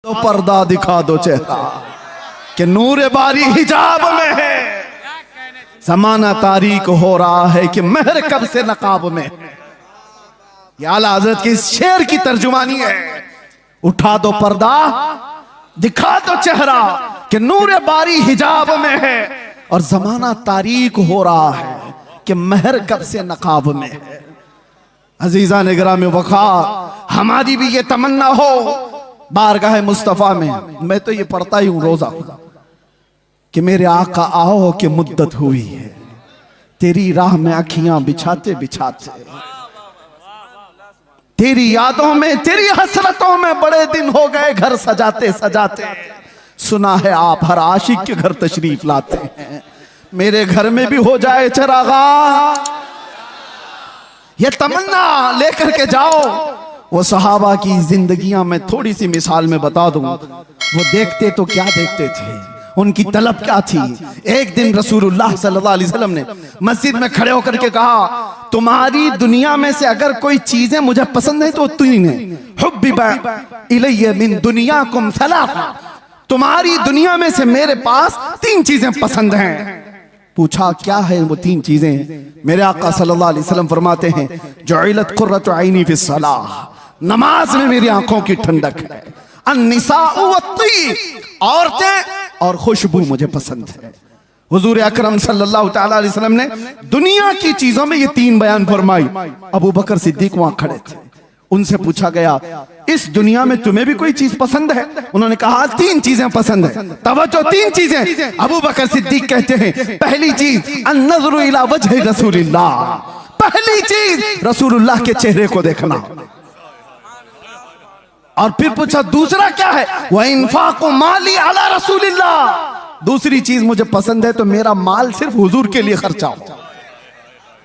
तो पर्दा दिखा दो चेहरा कि नूर बारी हिजाब में है। जमाना तारीक हो रहा है कि महर कब से नकाब में है। ये आला हज़रत के इस शेर की तर्जुमानी है। उठा दो पर्दा दिखा दो चेहरा कि नूर बारी हिजाब में है और जमाना तारीक हो रहा है कि महर कब से नकाब में है। अजीजा निगराम वक़ार, हमारी भी ये तमन्ना हो बारगाह मुस्तफ़ा में, मैं तो ये पढ़ता ही हूं रोजा कि मेरे आका आओ कि मुद्दत हुई है तेरी राह में अखियां बिछाते बिछाते, तेरी यादों में तेरी हसरतों में बड़े दिन हो गए घर सजाते सजाते। सुना है आप हर आशिक के घर तशरीफ लाते हैं, मेरे घर में भी हो जाए चरागा। ये तमन्ना लेकर के जाओ। वो सहाबा की जिंदगियां मैं थोड़ी सी मिसाल में बता दूं। वो देखते तो क्या देखते थे, उनकी तलब क्या थी। एक दिन रसूलुल्लाह सल्लल्लाहु अलैहि वसल्लम ने मस्जिद में खड़े होकर के कहा, तुम्हारी दुनिया में से अगर कोई चीजें मुझे पसंद है तो तीन है। हुब्बिबा इलैया मिन दुनियाकुम सलासा, तुम्हारी दुनिया में से मेरे पास तीन चीजें पसंद हैं। पूछा क्या है वो तीन चीजें। मेरे आका सल्लल्लाहु अलैहि वसल्लम फरमाते हैं, जुइलत कुर्रतु ऐनी फिस्सलाह, नमाज में मेरी आंखों की ठंडक है। अन्निसाउ वत्तीब, औरतें और खुशबू मुझे पसंद है। हुजूर अकरम सल्लल्लाहु तआला अलैहि वसल्लम ने दुनिया की चीजों में ये तीन बयान फरमाई। अबू बकर सिद्दीक वहां खड़े थे, उनसे पूछा गया इस दुनिया में तुम्हें भी कोई चीज पसंद है? उन्होंने कहा तीन चीजें पसंद है। तवज्जो, तीन चीजें। अबू बकर सिद्दीक कहते हैं, पहली चीज अन्नज़रु इला वजहि रसूलिल्लाह, पहली चीज रसूलुल्लाह के चेहरे को देखना। और फिर पूछा दूसरा क्या है? व इन्फाक़ु माली अला रसूलिल्लाह, दूसरी चीज मुझे पसंद है तो मेरा माल सिर्फ हुजूर के लिए खर्चा हो,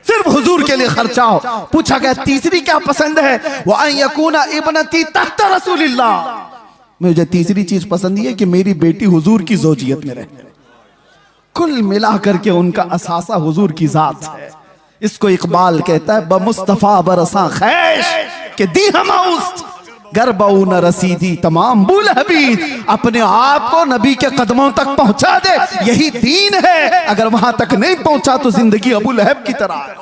सिर्फ हुजूर के लिए खर्चा हो। पूछा गया तीसरी क्या पसंद है? व अन यकूना इब्नती तहत रसूलिल्लाह, मुझे तीसरी चीज पसंद है कि मेरी बेटी हुजूर की ज़ौजियत में रहे। कुल मिला करके उनका असासा हुजूर की जात है। इसको इकबाल कहता है, बमुस्तफा बरसा खैश के दी हमाउस्त गरबऊ न रसीदी तमाम बुल हबीब, अपने आप को नबी के कदमों तक पहुंचा दे, यही दीन है। अगर वहां तक नहीं पहुंचा तो जिंदगी अबू लहब की तरह है।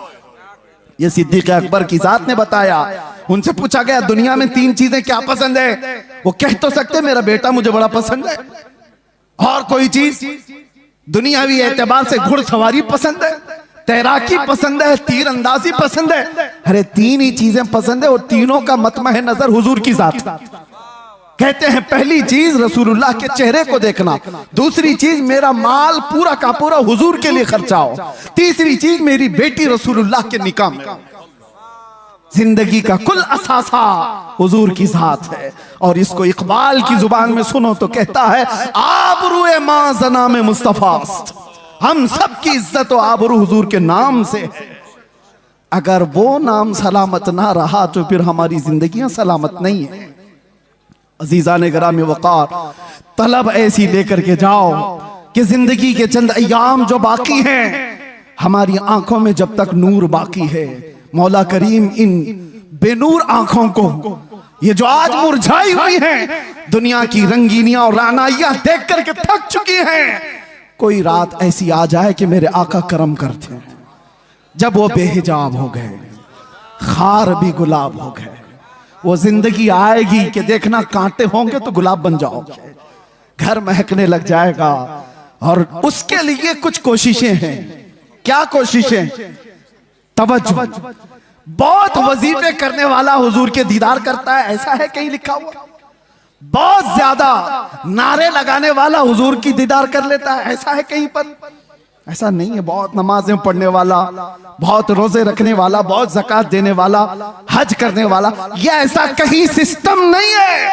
ये सिद्दीक अकबर की जात ने बताया। उनसे पूछा गया दुनिया में तीन चीजें क्या पसंद है? वो कह तो सकते मेरा बेटा मुझे बड़ा पसंद है, और कोई चीज दुनियावी एतबार से घुड़सवारी पसंद है, तैराकी पसंद है, तीर अंदाजी पसंद है। अरे तीन ही चीजें पसंद है और तीनों का मतमह नजर हुजूर की जात। कहते हैं पहली चीज रसूलुल्लाह के चेहरे को देखना, दूसरी चीज मेरा माल पूरा का पूरा हुजूर के लिए खर्चा हो, तीसरी चीज मेरी बेटी रसूलुल्लाह के निकाह में। जिंदगी का कुल असासा हुजूर की जात है। और इसको इकबाल की जुबान में सुनो तो कहता है, आबरूए मां जना में मुस्तफास्त, हम सब की इज्जत और आबरू हुजूर के नाम से है। अगर वो नाम सलामत ना रहा तो फिर हमारी जिंदगियां सलामत नहीं है। अजीजान गिरामी वक़ार, तलब ऐसी लेकर के जाओ कि जिंदगी के चंद अय्याम जो बाकी हैं, हमारी आंखों में जब तक नूर बाकी है, मौला करीम इन बेनूर आंखों को, ये जो आज मुरझाई हुई हैं, दुनिया की रंगीनियां और रानाइयां देख करके थक चुकी हैं, कोई रात ऐसी आ जाए कि मेरे आका करम करते हैं, जब वो बेहिजाब हो गए, खार भी गुलाब हो गए, वो जिंदगी आएगी कि देखना कांटे होंगे तो गुलाब बन जाओगे, घर महकने लग जाएगा। और उसके लिए कुछ कोशिशें हैं। क्या कोशिशें? तवज्जो, बहुत वजीफे करने वाला हुजूर के दीदार करता है, ऐसा है कहीं लिखा हुआ? बहुत ज्यादा नारे लगाने वाला हुजूर की दीदार कर लेता है, ऐसा है कहीं पर? ऐसा नहीं है। बहुत नमाजें पढ़ने वाला, बहुत रोजे रखने वाला, बहुत ज़कात देने वाला, हज करने वाला, ये ऐसा कहीं सिस्टम नहीं है।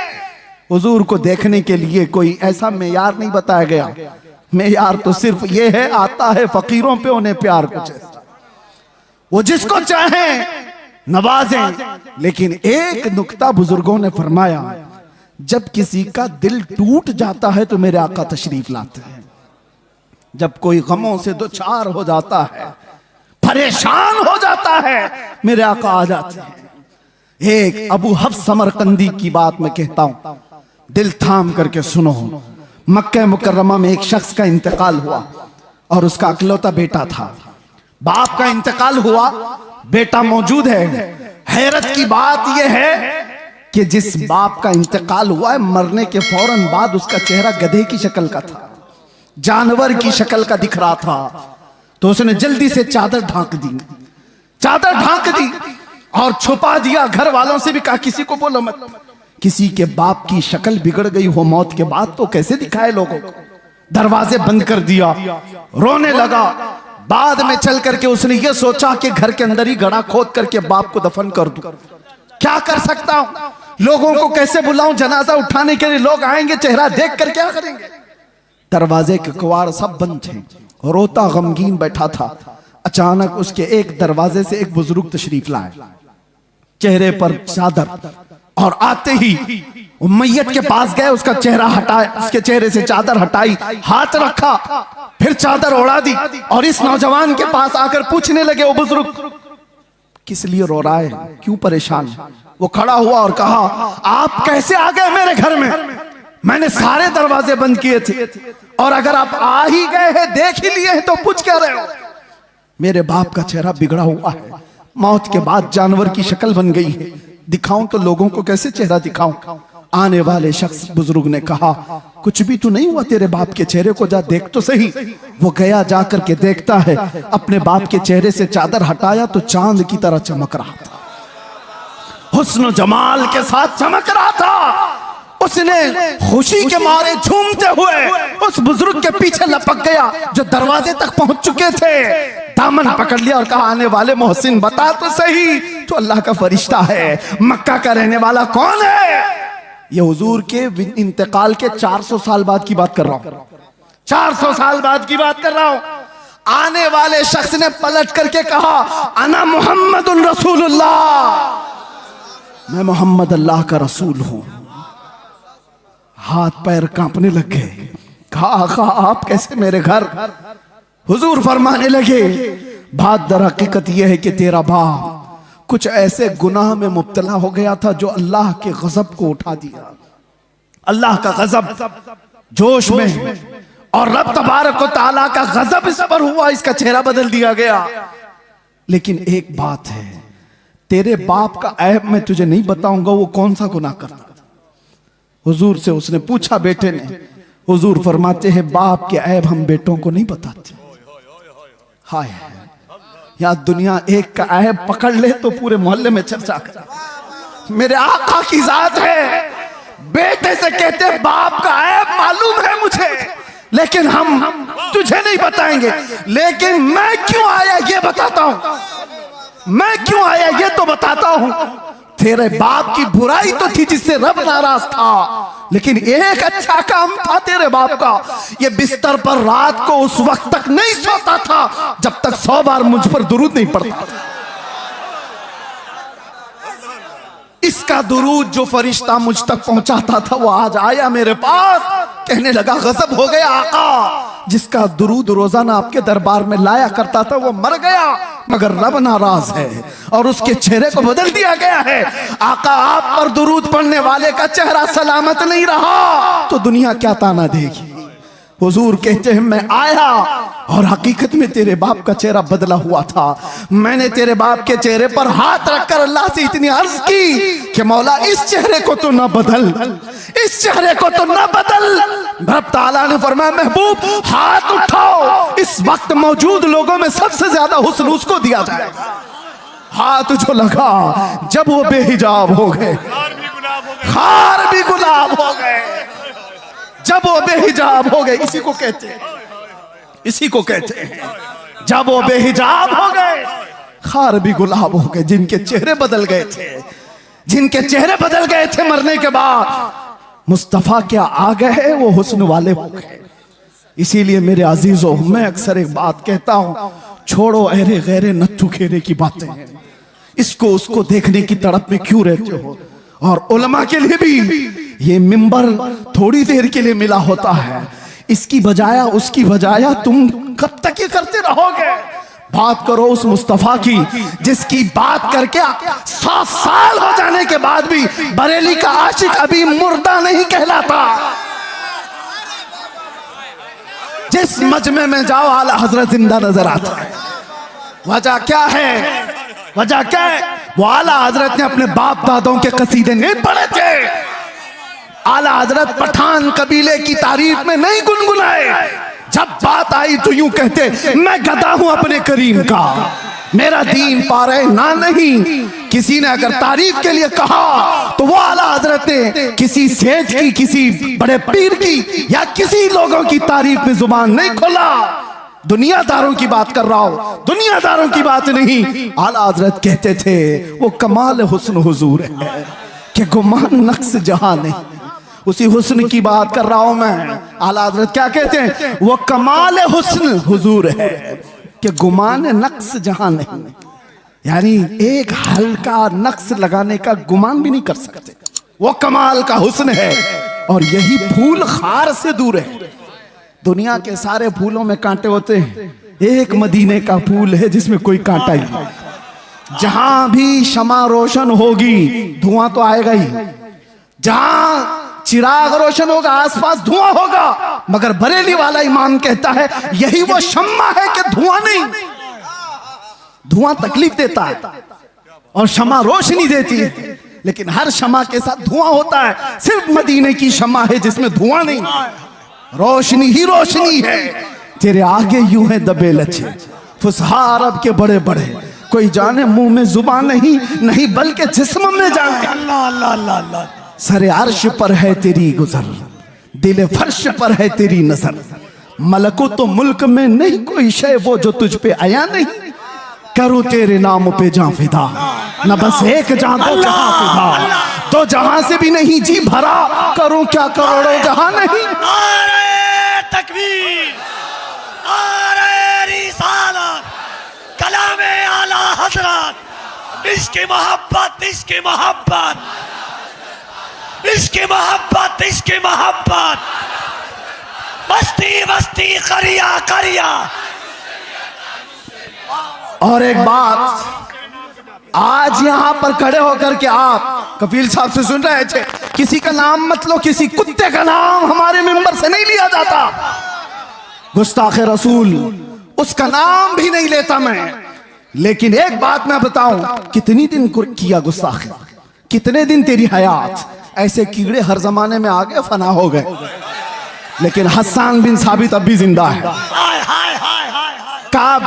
हुजूर को देखने के लिए कोई ऐसा मेयार नहीं बताया गया। मेयार तो सिर्फ ये है, आता है फकीरों पे उन्हें प्यार कुछ है, वो जिसको चाहे नवाजें। लेकिन एक नुक्ता बुजुर्गों ने फरमाया, जब किसी का दिल टूट जाता है तो मेरे आका तशरीफ लाते हैं। जब कोई गमों से दो चार हो जाता है, परेशान हो जाता है, मेरे आका आ जाते हैं। एक अबू हफ्स समरकंदी की बात मैं कहता हूं। दिल थाम करके सुनो, मक्का मुकर्रमा में एक शख्स का इंतकाल हुआ और उसका इकलौता बेटा था। बाप का इंतकाल हुआ, बेटा मौजूद है। हैरत की बात यह है कि जिस बाप का इंतकाल हुआ है, मरने के फौरन बाद उसका चेहरा गधे की शक्ल का था, जानवर की शक्ल का दिख रहा था। तो उसने जल्दी से चादर ढांक दी, चादर ढांक दी और छुपा दिया। घर वालों से भी कहा किसी को बोलो मत। किसी के बाप की शक्ल बिगड़ गई हो मौत के बाद तो कैसे दिखाए लोगों को। दरवाजे बंद कर दिया, रोने लगा। बाद में चल करके उसने ये सोचा कि घर के अंदर ही गड्ढा खोद करके बाप को दफन कर दूं। क्या कर सकता हूं, लोगों को कैसे बुलाऊं, जनाजा उठाने के लिए लोग आएंगे, चेहरा देख कर क्या करेंगे। दरवाजे के किवाड़ सब बंद थे, रोता गमगीन बैठा था। अचानक उसके एक दरवाजे से एक बुजुर्ग तशरीफ लाए, चेहरे पर चादर, और आते ही वो मैयत के पास गए, उसका चेहरा हटाया, उसके चेहरे से चादर हटाई, हाथ रखा, फिर चादर उड़ा दी और इस नौजवान के पास आकर पूछने लगे, वो बुजुर्ग किस लिए रो रहा है, क्यों परेशान। वो खड़ा हुआ और कहा, आप कैसे आ गए मेरे घर में, मैंने सारे दरवाजे बंद किए थे और अगर आप आ ही गए हैं, देख ही लिए हैं, तो पूछ क्या रहे हो। मेरे बाप का चेहरा बिगड़ा हुआ है, मौत के बाद जानवर की शक्ल बन गई है, दिखाऊं तो लोगों को कैसे चेहरा दिखाऊं। आने वाले शख्स बुजुर्ग ने कहा, कुछ भी तो नहीं हुआ तेरे बाप के चेहरे को, जा देख तो सही। वो गया, जाकर के देखता है, अपने बाप के चेहरे से चादर हटाया तो चांद की तरह चमक रहा था, हुस्न जमाल के साथ चमक रहा था। उसने खुशी के मारे झूमते हुए उस बुजुर्ग के पीछे लपक गया जो दरवाजे तक पहुंच चुके थे, दामन पकड़ लिया और कहा, आने वाले मोहसिन बता तो सही, तो अल्लाह का फरिश्ता है, मक्का का रहने वाला कौन है। ये हुजूर के इंतकाल के 400 साल बाद की बात कर रहा हूं, 400 साल बाद की बात कर रहा हूं। आने वाले शख्स ने पलट करके कहा, अना मुहम्मदुन रसूलुल्लाह, मैं मोहम्मद अल्लाह का रसूल हूं। हाथ पैर कांपने लग गए। कहा, आका आप कैसे मेरे घर। हुजूर फरमाने लगे, बात दर हकीकत यह है कि तेरा बाप कुछ ऐसे गुनाह में मुब्तला हो गया था जो अल्लाह के गजब को उठा दिया। अल्लाह का गजब जोश में, और रब तबारक व तआला का गजब इस पर हुआ, इसका चेहरा बदल दिया गया। लेकिन एक बात है, तेरे बाप का ऐब मैं तुझे नहीं बताऊंगा, वो कौन सा गुनाह करता था। हुजूर से उसने पूछा बेटे ने, हुजूर फरमाते हैं, बाप के ऐब हम बेटों को नहीं बताते। हाय, या दुनिया एक का ऐब पकड़ ले तो पूरे मोहल्ले में चर्चा कर। मेरे आका की जात है, बेटे से कहते बाप का ऐब मालूम है मुझे, लेकिन हम तुझे नहीं बताएंगे। लेकिन मैं क्यों आया ये बताता हूं, मैं क्यों आया ये तो बताता हूं। तेरे बाप की बुराई तो थी जिससे रब नाराज था, लेकिन एक अच्छा काम था तेरे बाप का, ये बिस्तर पर रात को उस वक्त तक नहीं सोता था जब तक 100 बार मुझ पर दुरूद नहीं पड़ता। इसका दुरूद जो फरिश्ता मुझ तक पहुंचाता था वो आज आया मेरे पास, कहने लगा गजब हो गया आका, जिसका दुरूद रोजाना आपके दरबार में लाया करता था वो मर गया, मगर रब नाराज है और उसके चेहरे को बदल दिया गया है। आका आप पर दुरूद पढ़ने वाले का चेहरा सलामत नहीं रहा तो दुनिया क्या ताना देगी। हुजूर कहते हैं, मैं आया और हकीकत में तेरे बाप का चेहरा बदला हुआ था। मैंने तेरे बाप के चेहरे पर हाथ रखकर अल्लाह से इतनी अर्ज की कि मौला इस चेहरे को तो ना बदल, इस चेहरे को तो ना बदल। रब ताला ने फरमाया, महबूब हाथ उठाओ, इस वक्त मौजूद लोगों में सबसे ज्यादा हुस्न उसको दिया जाएगा। हाथ जो लगा, जब वो बेहिजाब हो गए, खार भी गुलाब हो गए, जब वो बेहिजाब हो गए, इसी को कहते हैं, इसी को कहते हैं जब वो बेहिजाब हो गए, खार भी गुलाब हो गए। जिनके चेहरे बदल गए थे, जिनके चेहरे बदल गए थे मरने के बाद, मुस्तफा क्या आ गए, वो हुस्न वाले हो गए। इसीलिए मेरे अजीजों, मैं अक्सर एक बात कहता हूं, छोड़ो अहरे गैरे नत्थु खेरे की बातें, इसको उसको देखने की तड़प में क्यों रहते हो। और उलमा के लिए भी ये मिंबर थोड़ी देर के लिए मिला होता है, इसकी बजाया उसकी बजाया तुम कब तक ये करते रहोगे। बात करो उस मुस्तफा की जिसकी बात करके 100 साल हो जाने के बाद भी बरेली का आशिक अभी मुर्दा नहीं कहलाता। जिस मजमे में जाओ आला हजरत जिंदा नजर आता है। वजह क्या है? वजह क्या है? वो आला हजरत ने अपने बाप दादों के कसीदे नहीं पढ़े थे। आला हजरत पठान कबीले की तारीफ में नहीं गुनगुनाए। जब बात आई तो यूं कहते मैं गधा हूं अपने करीम का, मेरा दीन पारे ना नहीं। किसी ने अगर तारीफ के लिए कहा तो वो आला हजरत ने किसी सेठ की, किसी बड़े पीर की या किसी लोगों की तारीफ में जुबान नहीं खोला। दुनियादारों की बात कर रहा हूं, दुनियादारों की बात नहीं। आला हजरत कहते थे वो कमाल हुस्न हुजूर है कि गुमान नक्श जहां नहीं। उसी हुस्न की बात कर रहा हूं मैं। आला हजरत क्या कहते हैं? वो कमाल हुस्न हुजूर है कि गुमान नक्श जहां नहीं। यानी एक हल्का नक्श लगाने का गुमान भी नहीं कर सकते। वो कमाल का हुस्न है और यही फूल खार से दूर है। दुनिया के सारे फूलों में कांटे होते हैं, एक मदीने का फूल है जिसमें कोई कांटा ही नहीं। जहां भी शमा रोशन होगी धुआं तो आएगा ही। जहां चिराग रोशन होगा आसपास धुआं होगा। मगर बरेली वाला इमाम कहता है यही वो शम्मा है कि धुआं नहीं। धुआं तकलीफ देता है और शमा रोशनी देती है, लेकिन हर शमा के साथ धुआं होता है। सिर्फ मदीने की शमा है जिसमें धुआं नहीं, रोशनी ही रोशनी है। तेरे आगे यूं है दबे लच्छे फुसहा अरब के बड़े बड़े, कोई जाने मुंह में जुबान नहीं, नहीं बल्कि जिस्म में जाने। अल्लाह अल्लाह अल्लाह अल्लाह। सरे अर्श पर है तेरी गुजर, दिल फर्श पर है तेरी नजर। मलको तो मुल्क में नहीं कोई शय वो जो तुझ पे आया नहीं। करूं तेरे नाम पे जां फिदा, न बस एक जां दो जहां फिदा। तो जहां से भी नहीं जी भरा, करूं क्या करोड़ों जहां नहीं। नारे तकबीर, नारे रिसालत, कलामे आला हजरत, इश्क़ मोहब्बत, इश्क़ मोहब्बत, इश्क़ मोहब्बत, इश्क़ मोहब्बत, बस्ती बस्ती करिया करिया। और एक बात, आज यहां पर खड़े होकर के आप कफील साहब से सुन रहे थे, किसी का नाम मत लो, किसी कुत्ते का नाम हमारे मिंबर से नहीं लिया जाता। गुस्ताखे रसूल उसका नाम भी नहीं लेता मैं। लेकिन एक बात मैं बताऊं, कितनी दिन किया गुस्ताखी, कितने दिन तेरी हयात। ऐसे कीड़े हर जमाने में आ गए, फना हो गए, लेकिन हसन बिन साबित अब भी जिंदा है। काब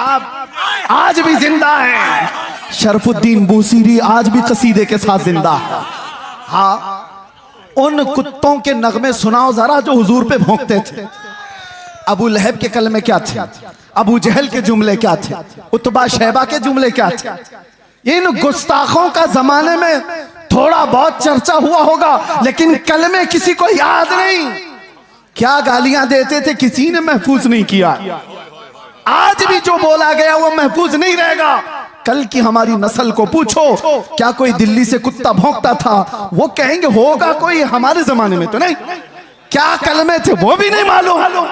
आज भी जिंदा है। शरफुद्दीन बूसीरी आज भी कसीदे के साथ जिंदा है। हाँ, उन कुत्तों के नगमे सुनाओ जरा जो हुजूर पे भौंकते थे। अबू लहब के कलमे क्या थे, अबू जहल के जुमले क्या थे, उतबा शैबा के जुमले क्या थे। इन गुस्ताखों का जमाने में थोड़ा बहुत चर्चा हुआ होगा, लेकिन कलमे किसी को याद नहीं। क्या गालियां देते थे, किसी ने महफूज नहीं किया। आज भी जो बोला गया वो महफूज नहीं रहेगा। कल की हमारी नस्ल को पूछो, क्या कोई दिल्ली से कुत्ता भौंकता था? वो कहेंगे होगा कोई, हमारे जमाने में तो नहीं। क्या कलमे थे वो भी नहीं मालूम।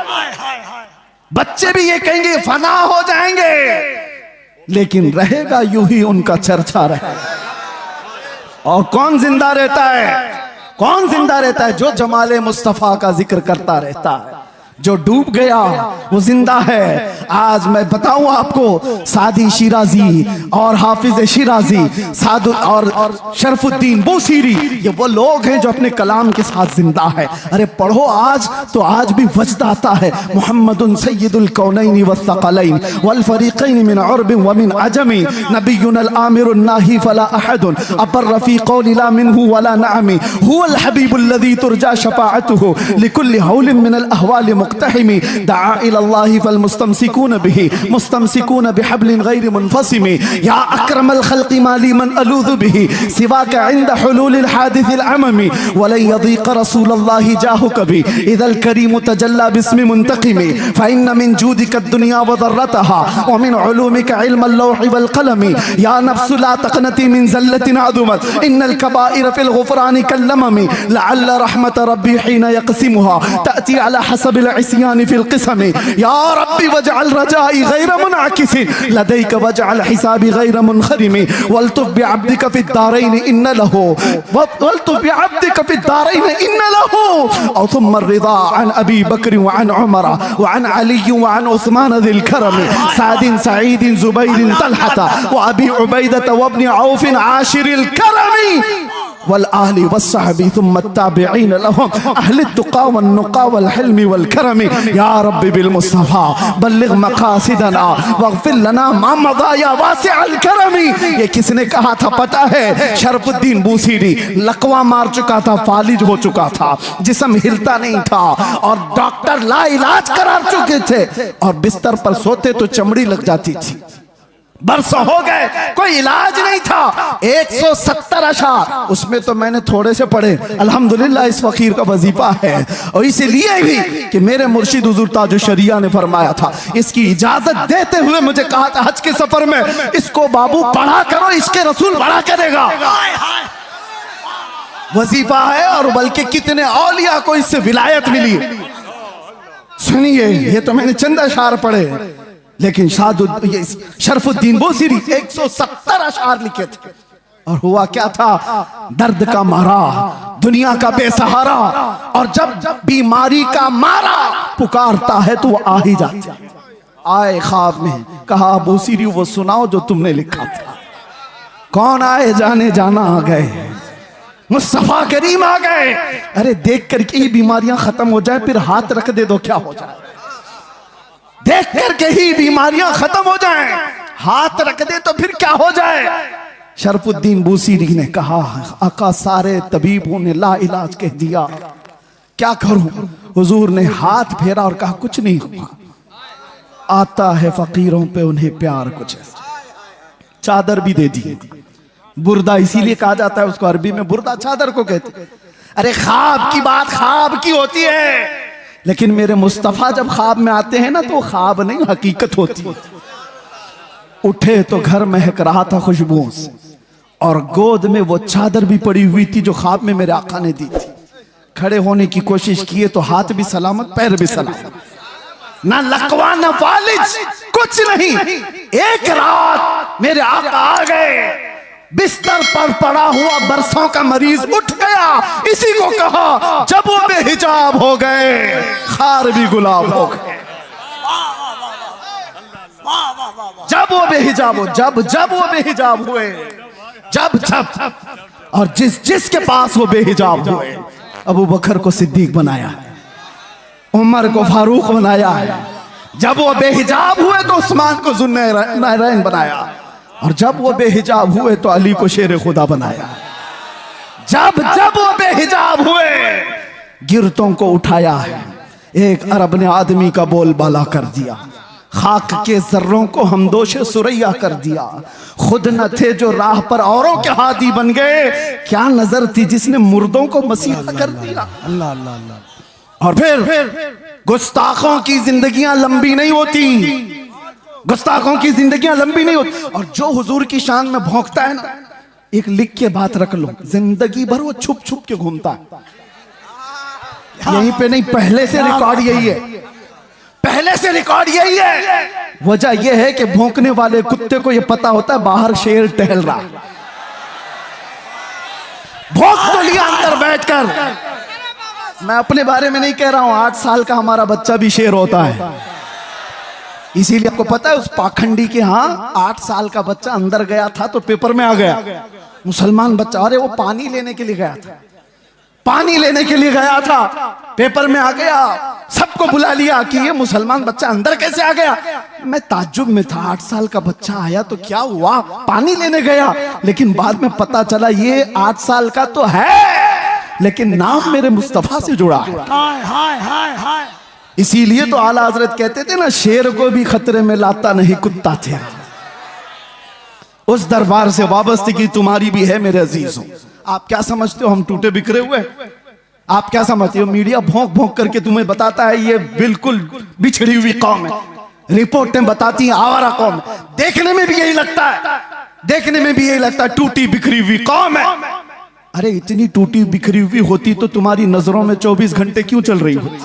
बच्चे भी ये कहेंगे फना हो जाएंगे, लेकिन रहेगा यूं ही उनका चर्चा रहे। और कौन जिंदा रहता है? कौन जिंदा रहता है? जो जमाले मुस्तफा का जिक्र करता रहता है। जो डूब गया वो जिंदा है। आज मैं बताऊं आपको, सादी शिराजी और हाफिज शिराजी, सादु और शरफुद्दीन बूसीरी, ये वो लोग हैं जो अपने कलाम के साथ जिंदा है। अरे पढ़ो आज तो आज भी वजद आता है। मुहम्मदुन सय्यदुल कौनैन वस्सक़लैन वल फरीक़ैन मिन उर्ब व मिन अजमी, नबियुनल आमिरुन नाही फला अहदुन अबर रफ़ी क़ौलि ला मिनहु वला नअमी, हुवल हबीबुल्लज़ी तुरजा शफ़ाअतुहु लिकुल्लि हौलिन मिनल अहवालि मुक़्तहिमी, दआ इलल्लाहि फल मुस्तमसिकून बिही मुस्तमसिकून बिहब्लिन गैर मुनफ़सिमी, या अक्रमल खल्क़ि माली मन अलूज़ु बिही सिवाका इंद हुलूलिल हादिसिल अममी, वलन यज़ीक़ रसूलल्लाहि जाहु कभी इज़ल करीम तजल्ला बिस्मि मुंतक़िमी, फ़इन्न मिन जूदिक दुनिया व ज़र्रतहा व मिन उलूमिक इल्मल लौहि वल क़लमी, या नफ्सु ला तक़नती मिन ज़ल्लतिन अज़ुमत इन्नल कबाइर फ़िल ग़ुफ़रानि कल्लममी, लअल्ल रहमत रब्बीहीन यक़सिमुहा तअती अला हसबिल इस्यान फिल क़िस्म या रब्बी वजअल रजाई गैर मुनाकिसिन लदैक वजअल हिसाबी गैर मुनखरिम वल्तुफ बिअब्दिक फिद दारैन इन्न लहू वल्तुफ बिअब्दिक फिद दारैन इन्न लहू औ थुम्मा रिदा अन अबी बकर व अन उमर व अन अली व अन उस्मान ज़िल करम सादिन सईद ज़ुबैर तलहता व अबी उबैदा व इब्न औफ आशिरिल करम वल आहली वस्सहबी थुम्मा ताबिईन लहुम अहल तुक़ा वन नुक़ा वल हिल्म वल करम या रब्बी बिल मुस्तफ़ा बल्लिग मक़ासिदना वग़फ़िर लना मा मज़ा या वासिअल करम। ये किसने कहा था पता है? शरफुद्दीन बूसीरी। लकवा मार चुका था, फालिज हो चुका था, जिस्म हिलता नहीं था और डॉक्टर लाइलाज करार चुके थे और बिस्तर पर सोते तो चमड़ी लग जाती थी। बरसों हो गए, कोई इलाज नहीं था। 170 अशार, उसमें तो मैंने थोड़े से पढ़े। अल्हम्दुलिल्लाह इस फकीर का वजीफा है और इसीलिए भी कि मेरे मुर्शिद हुजूर ताजुल शरिया ने फरमाया था, इसकी इजाजत देते हुए मुझे कहा था हज के सफर में, इसको बाबू पढ़ा करो, इसके रसूल बड़ा करेगा। वजीफा है और बल्कि कितने औलिया को इससे विलायत मिली। सुनिए, ये तो मैंने चंद अशार पढ़े, लेकिन शरफुद्दीन बूसीरी 170 अशार लिखे थे। और हुआ क्या था? दर्द का मारा, दुनिया का बेसहारा, और जब बीमारी का मारा पुकारता है तो वो आ ही जाता। आए ख्वाब में, कहा बूसीरी वो सुनाओ जो तुमने लिखा था। कौन आए? जाने जाना आ गए, मुस्तफा करीम आ गए। अरे देख करके ही बीमारियां खत्म हो जाए, फिर हाथ रख दे दो क्या हो जाए? देख करके ही बीमारियां खत्म हो जाएं, हाथ रख दे तो फिर क्या हो जाए? शरफुद्दीन बूसीरी ने कहा, आका सारे तबीबों ने ला इलाज कह दिया, क्या करूं? हुजूर ने हाथ फेरा और कहा कुछ नहीं हुआ, आता है फकीरों पे उन्हें प्यार कुछ। चादर भी दे दी, बुर्दा इसीलिए कहा जाता है उसको, अरबी में बुर्दा चादर को कहते। अरे ख्वाब की बात ख्वाब की होती है, लेकिन मेरे मुस्तफा जब ख्वाब में आते हैं ना तो ख्वाब नहीं हकीकत होती। उठे तो घर महक रहा था खुशबुओं से, और गोद में वो चादर भी पड़ी हुई थी जो ख्वाब में मेरे आका ने दी थी। खड़े होने की कोशिश किए तो हाथ भी सलामत, पैर भी सलामत, ना लकवा ना फालिज, कुछ नहीं। एक रात मेरे आका आ गए, बिस्तर पर पड़ा हुआ बरसों का मरीज उठ गया। इसी को कहा जब वो बेहिजाब हो गए, खार भी गुलाब हो गए। जब वो बेहिजाब हो, जब वो बेहिजाब हुए, जब और जिसके पास वो बेहिजाब हुए, अबू बकर को सिद्दीक बनाया, उमर को फारूक बनाया। जब वो बेहिजाब हुए तो उस्मान को ज़ुन्नैरैन बनाया, और जब वो बेहिजाब हुए तो अली को शेर खुदा बनाया। जब वो बेहिजाब हुए, गिरतों को उठाया है। एक अरब ने आदमी का बोलबाला कर दिया, खाक के जर्रों को हमदोशे सुरैया कर दिया। खुद न थे जो राह पर औरों के हादी बन गए, क्या नजर थी जिसने मुर्दों को मसीहा कर दिया। अल्लाह अल्लाह अल्लाह। और फिर गुस्ताखों की जिंदगियां लंबी नहीं होती, गुस्ताखों की जिंदगियां लंबी नहीं होती। और जो हुजूर की शान में भौंकता है ना, एक लिख के बात रख लो, जिंदगी भर वो छुप छुप के घूमता है। यहीं पे नहीं, पहले से रिकॉर्ड यही है, पहले से रिकॉर्ड यही है। वजह यह है कि भौंकने वाले कुत्ते को यह पता होता है बाहर शेर टहल रहा। भौंक तो लिया अंदर बैठकर। मैं अपने बारे में नहीं कह रहा हूं, 8 साल का हमारा बच्चा भी शेर होता है। इसीलिए आपको पता है उस पाखंडी के यहाँ 8 साल का बच्चा अंदर गया था तो पेपर में आ गया, मुसलमान बच्चा। अरे वो पानी लेने के लिए गया था, पानी लेने के लिए गया था, पेपर में आ गया। सबको बुला लिया कि ये मुसलमान बच्चा अंदर कैसे आ गया। मैं ताज्जुब में था, 8 साल का बच्चा आया तो क्या हुआ, पानी लेने गया। लेकिन बाद में पता चला ये 8 साल का तो है, लेकिन नाम मेरे मुस्तफा से जुड़ा है। हाय हाय हाय हाय। इसीलिए तो आला हजरत कहते थे ना, शेर को भी खतरे में लाता नहीं कुत्ता थे। उस दरबार से वाबस्तगी तुम्हारी भी है मेरे अजीजों। आप क्या समझते हो हम टूटे बिखरे हुए? आप क्या समझते हो मीडिया भौंक भौंक करके तुम्हें बताता है ये बिल्कुल बिछड़ी हुई कौम है, रिपोर्टें बताती हैं आवारा कौम। देखने में भी यही लगता है, देखने में भी यही लगता है टूटी बिखरी हुई कौम है। अरे इतनी टूटी बिखरी हुई होती तो तुम्हारी नजरों में 24 घंटे क्यों चल रही होती?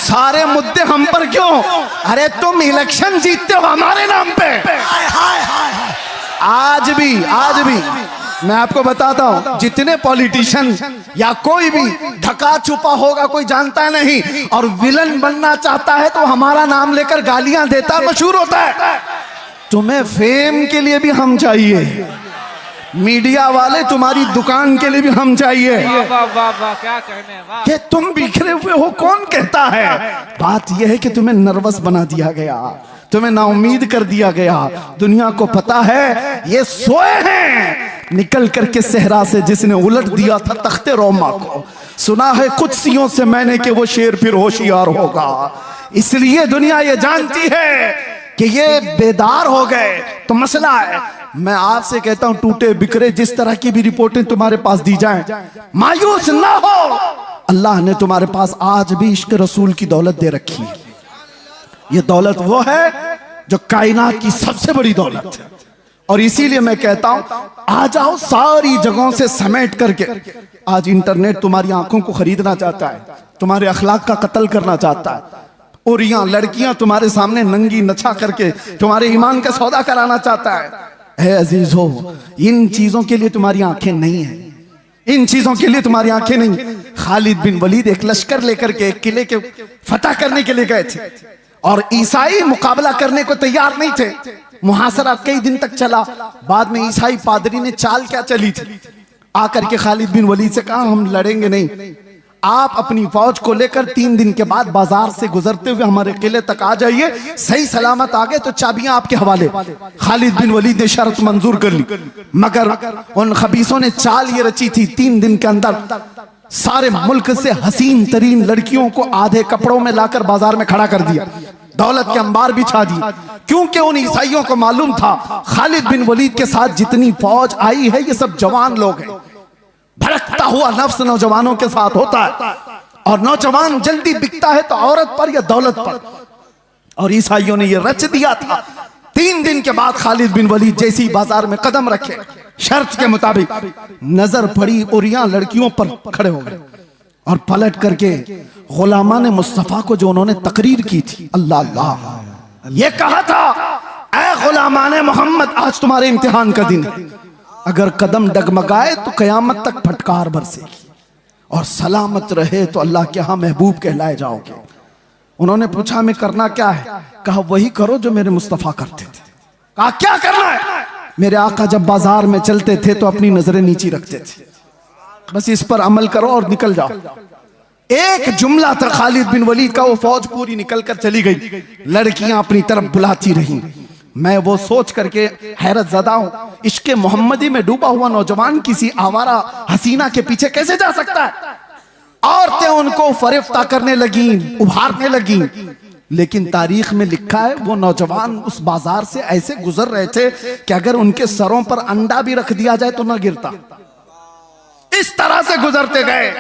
सारे मुद्दे हम पर क्यों? अरे तुम इलेक्शन जीतते हो हमारे नाम पे। हाय हाय हाय हाय। आज भी मैं आपको बताता हूं, जितने पॉलिटिशियन या कोई भी ढका छुपा होगा, कोई जानता नहीं, और विलन बनना चाहता है तो हमारा नाम लेकर गालियां देता है, मशहूर होता है। तुम्हें फेम के लिए भी हम चाहिए, मीडिया वाले तुम्हारी दुकान के लिए भी हम चाहिए। वाह वाह वाह, क्या कहने, वाह। कि तुम बिखरे हुए हो कौन कहता है? बात यह है कि तुम्हें नर्वस बना दिया गया, तुम्हें नाउम्मीद कर दिया गया। दुनिया को पता है ये सोए हैं। निकल करके सहरा से जिसने उलट दिया था तख्ते रोमा को, सुना है कुदसियों से मैंने कि वो शेर फिर होशियार होगा। इसलिए दुनिया ये जानती है कि ये बेदार हो गए तो मसला है। मैं आपसे कहता हूं, टूटे बिखरे जिस तरह की भी रिपोर्टें तुम्हारे पास दी जाएं, मायूस ना हो। अल्लाह ने तुम्हारे पास आज भी इश्क रसूल की दौलत दे रखी है। ये दौलत वो है जो कायनात की सबसे बड़ी दौलत है। और इसीलिए मैं कहता हूं, आ जाओ सारी जगहों से समेट करके। आज इंटरनेट तुम्हारी आंखों को खरीदना चाहता है, तुम्हारे अखलाक का कत्ल करना चाहता है, और यहाँ लड़कियां तुम्हारे सामने नंगी नछा करके तुम्हारे ईमान का सौदा कराना चाहता है। अजीज हो, इन चीजों के लिए तुम्हारी आंखें नहीं है, इन चीजों के लिए तुम्हारी आंखें नहीं। खालिद बिन वलीद एक लश्कर लेकर के एक किले के फतह करने के लिए गए थे, और ईसाई मुकाबला करने को तैयार नहीं थे। मुहासरा कई दिन तक चला। बाद में ईसाई पादरी ने चाल क्या चली थी, आकर के खालिद बिन वलीद से कहा, हम लड़ेंगे नहीं, आप अपनी फौज को लेकर 3 दिन के बाद बाजार से गुजरते हुए हमारे किले तक आ जाइए, सही सलामत आ गए तो चाबियां आपके हवाले। खालिद बिन वलीद ने शर्त मंजूर कर ली, मगर उन खबीसों ने चाल ये रची थी, 3 दिन के अंदर सारे मुल्क से हसीन तरीन लड़कियों को आधे कपड़ों में लाकर बाजार में खड़ा कर दिया, दौलत के अंबार बिछा दिए, क्योंकि उन ईसाइयों को मालूम था खालिद बिन वलीद के साथ जितनी फौज आई है ये सब जवान लोग हैं। भड़कता हुआ नफ्स नौजवानों के साथ होता है, और नौजवान जल्दी बिकता है तो औरत पर या दौलत पर। और ईसाइयों ने यह रच दिया था। 3 दिन के बाद खालिद बिन वलीद जैसी बाजार में कदम रखे, शर्त के मुताबिक नजर पड़ी और यहाँ लड़कियों पर खड़े हो गए, और पलट करके गुलामान मुस्तफा को जो उन्होंने तकरीर की थी, अल्लाह अल्लाह, ये कहा था, ऐ गुलामान मोहम्मद, आज तुम्हारे इम्तिहान का दिन है। अगर कदम डगमगाए तो कयामत तक फटकार बरसेगी, और सलामत रहे तो अल्लाह के यहां महबूब कहलाए जाओगे। उन्होंने पूछा, हमें करना क्या है? कहा, वही करो जो मेरे मुस्तफा करते थे। कहा, क्या करना है? मेरे आका जब बाजार में चलते थे तो अपनी नजरें नीची रखते थे, बस इस पर अमल करो और निकल जाओ। एक जुमला था खालिद बिन वलीद का, वो फौज पूरी निकल कर चली गई, लड़कियां अपनी तरफ बुलाती रही। मैं वो सोच करके हैरत ज़दा हूं, इश्के मोहम्मदी में डूबा हुआ नौजवान किसी आवारा हसीना के पीछे कैसे जा सकता है? औरतें उनको फरेफ्ता करने लगी, उभारने लगी, लेकिन तारीख में लिखा है वो नौजवान उस बाजार से ऐसे गुजर रहे थे कि अगर उनके सरों पर अंडा भी रख दिया जाए तो ना गिरता। इस तरह से गुजरते गए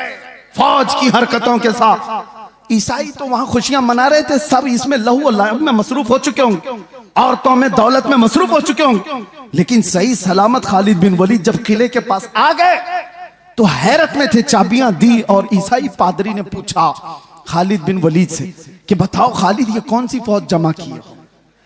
फौज की हरकतों के साथ। ईसाई तो वहां खुशियां मना रहे थे, सब इसमें लहू और लाहब में मसरूफ हो चुके होंगे, औरतों में दौलत में मसरूफ हो चुके होंगे, लेकिन सही सलामत खालिद बिन वलीद जब किले के पास आ गए तो हैरत में थे। चाबियां दी और ईसाई पादरी ने पूछा खालिद बिन वलीद से कि बताओ खालिद, ये कौन सी फौज जमा की है,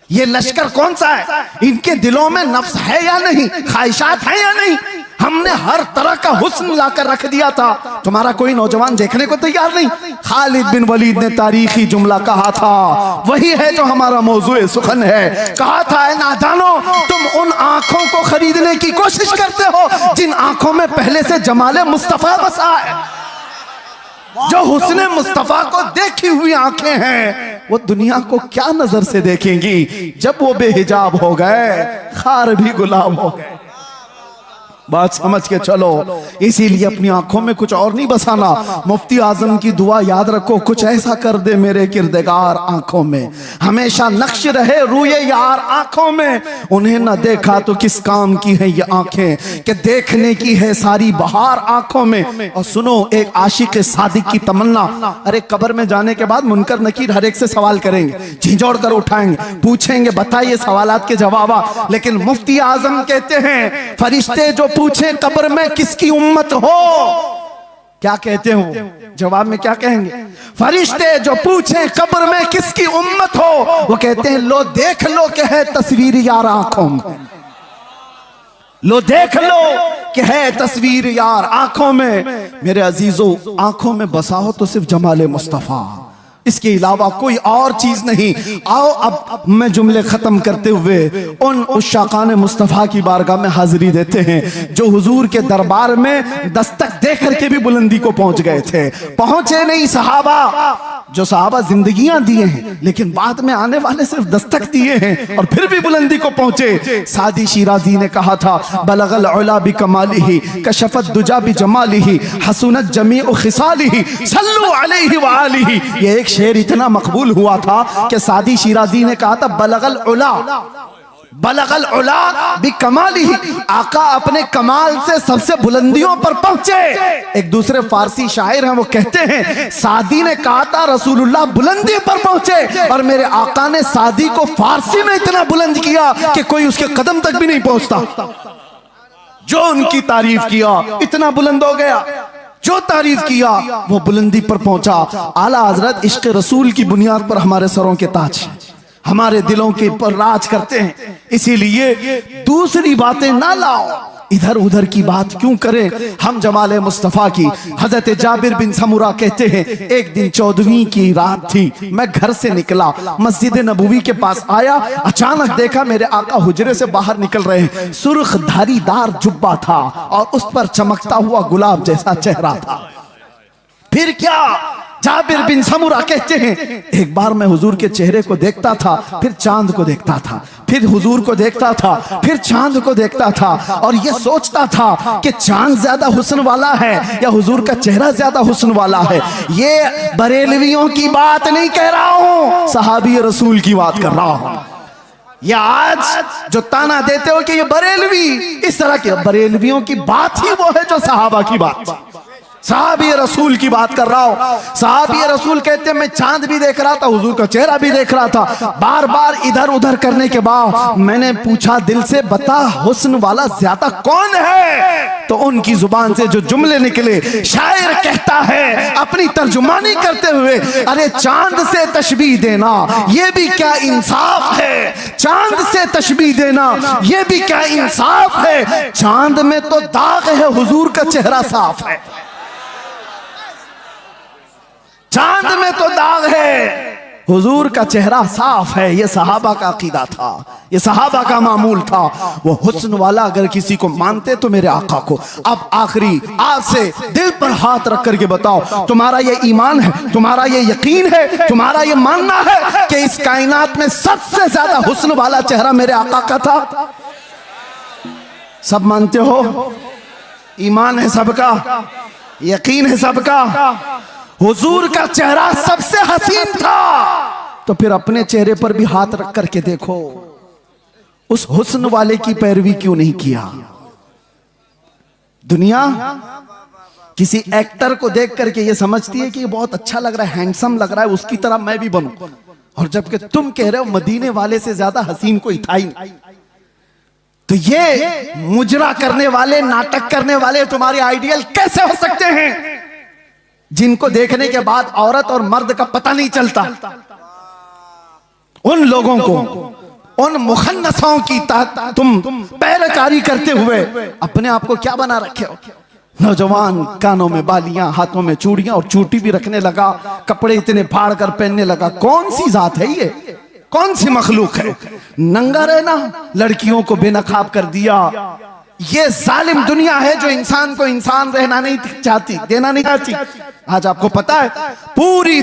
ये लश्कर कौन सा है, इनके दिलों में नफ्स है या नहीं, ख्वाहिशात है या नहीं? हमने हर तरह का हुस्न लाकर रख दिया था, तुम्हारा कोई नौजवान देखने को तैयार नहीं। खालिद बिन वलीद ने तारीखी जुमला कहा था, वही है जो हमारा मौजूए सुखन है। कहा था, ऐ नादानो, तुम उन आंखों को खरीदने की कोशिश करते हो जिन आंखों में पहले से जमाले मुस्तफा बसा है। जो हुस्ने मुस्तफा को देखी हुई आंखें हैं वो दुनिया को क्या नजर से देखेंगी जब वो बेहिजाब हो गए, खार भी गुलाब हो गए। बात समझ के चलो, इसीलिए अपनी आंखों में कुछ और नहीं बसाना। मुफ्ती आजम की दुआ याद रखो, कुछ ऐसा कर दे मेरे किरदगार आंखों में, हमेशा नक्श रहे रूए यार आंखों में। उन्हें न देखा तो किस काम की है ये आंखें, कि देखने की है सारी बहार आंखों में। और सुनो एक आशिक सादिक की तमन्ना, अरे कब्र में जाने के बाद मुनकर नकीर हर एक से सवाल करेंगे, झिझोड़ कर उठाएंगे, पूछेंगे बताइए सवालात के जवाब। लेकिन मुफ्ती आजम कहते हैं, फरिश्ते जो पूछे कब्र में किसकी उम्मत हो, क्या कहते हो? जवाब में क्या कहेंगे? फरिश्ते जो पूछें कब्र में किसकी उम्मत हो, वो कहते हैं लो देख लो कि है तस्वीर यार आंखों में, लो देख लो कि है तस्वीर यार आंखों में। मेरे अजीजों, आंखों में बसा हो तो सिर्फ जमाले मुस्तफा, इसके अलावा कोई और चीज नहीं। आओ अब मैं जुमले खत्म करते हुए उन उशाकान मुस्तफा की बारगाह में हाजिरी देते हैं जो हुजूर के दरबार में दस्तक दे करके भी बुलंदी को पहुंच गए थे। पहुंचे नहीं सहाबा, जो सहाबा जिंदगियां दिए हैं लेकिन बाद में आने वाले सिर्फ दस्तक दिए हैं और फिर भी बुलंदी को पहुंचे। सादी शिराजी ने कहा था बलगल उला बि कमालिही कशफत दुजा बि जमालिही हसनत जमीउ खिसालिही सल्लु अलैहि व आलिही। ये एक शेर इतना मकबूल हुआ था कि सादी शिराजी ने कहा था बलगल उला बि कमालिही, आका अपने कमाल से सबसे बुलंदियों पर पहुंचे। एक दूसरे फारसी शायर हैं, वो कहते हैं सादी ने कहा था रसूलुल्लाह बुलंदी पर पहुंचे, और मेरे आका ने सादी को फारसी में इतना बुलंद किया कि कोई उसके कदम तक भी नहीं पहुंचता। जो उनकी तारीफ किया इतना बुलंद हो गया, जो तारीफ किया वो बुलंदी पर पहुंचा। आला हजरत इश्क रसूल की बुनियाद पर हमारे सरों के ताज हैं, हमारे दिलों के ऊपर राज करते हैं। इसीलिए दूसरी बातें ना लाओ, इधर उधर की बात क्यों करें। हम जमाले मुस्तफा की। हजरत जाबिर बिन समुरा कहते हैं एक दिन 14वीं की रात थी, मैं घर से निकला, मस्जिद नबवी के पास आया, अचानक देखा मेरे आका हुजरे से बाहर निकल रहे हैं। सुर्ख धारीदार जुब्बा था और उस पर चमकता हुआ गुलाब जैसा चेहरा था। फिर क्या? जाबिर बिन समुरा कहते हैं एक बार मैं हुजूर के चेहरे को देखता था, फिर चांद को देखता था, फिर हुजूर को देखता था, फिर चांद को देखता था, और ये सोचता था कि चांद ज्यादा हुस्न वाला है या हुजूर का चेहरा ज्यादा हुस्न वाला है। ये बरेलवियों की बात नहीं कह रहा हूं, सहाबी रसूल की बात कर रहा हूं। या आज जो ताना देते हो कि ये बरेलवी, इस तरह के बरेलवियों की बात ही वो है जो सहाबा की बात, सहाबी रसूल की बात कर रहा हूं। सहाबी रसूल कहते हैं मैं चांद भी देख रहा था, हुजूर का चेहरा भी देख रहा था। बार बार इधर उधर करने के बाद मैंने पूछा दिल से, बता हुस्न वाला ज्यादा कौन है? तो उनकी जुबान से जो जुमले निकले, शायर कहता है अपनी तर्जुमानी करते हुए, अरे चांद से तशबीह देना ये भी क्या इंसाफ है, चांद से तशबीह देना ये भी क्या इंसाफ है। चांद में तो दाग है, हुजूर का चेहरा साफ है। चांद में तो दाग है, हुजूर का चेहरा साफ है। ये सहाबा का अकीदा था, ये सहाबा का मामूल था। वो हुस्न वाला अगर किसी को मानते तो मेरे आका को। अब आखिरी आज से दिल पर हाथ रख करके बताओ, तुम्हारा ये ईमान है, तुम्हारा ये यकीन है, तुम्हारा ये मानना है कि इस कायनात में सबसे ज्यादा हुस्न वाला चेहरा मेरे आका का था? सब मानते हो? ईमान है सबका, यकीन है सबका, हुजूर का चेहरा सबसे हसीन था। तो फिर अपने चेहरे पर भी हाथ रख करके देखो, उस हुस्न वाले की पैरवी क्यों नहीं किया? दुनिया किसी एक्टर को देख करके ये समझती है कि ये बहुत अच्छा लग रहा है, हैंडसम लग रहा है, उसकी तरह मैं भी बनूं, और जबकि तुम कह रहे हो मदीने वाले से ज्यादा हसीन कोई था ही नहीं। तो ये मुजरा करने वाले, नाटक करने वाले तुम्हारे आइडियल कैसे हो सकते हैं, जिनको देखने के बाद औरत और मर्द का पता नहीं चलता? उन लोगों को, उन मुखन्नसों की तुम पैरकारी करते हुए अपने आप को क्या बना रखे हो? नौजवान कानों में बालियां, हाथों में चूड़ियां और चूटी भी रखने लगा, कपड़े इतने फाड़ कर पहनने लगा। कौन सी जात है ये, कौन सी मखलूक है? नंगा रहना लड़कियों को बेनकाब कर दिया। ये जालिम दुनिया है जो इंसान को इंसान रहना नहीं चाहती, देना नहीं चाहती। आज आपको पता है पूरी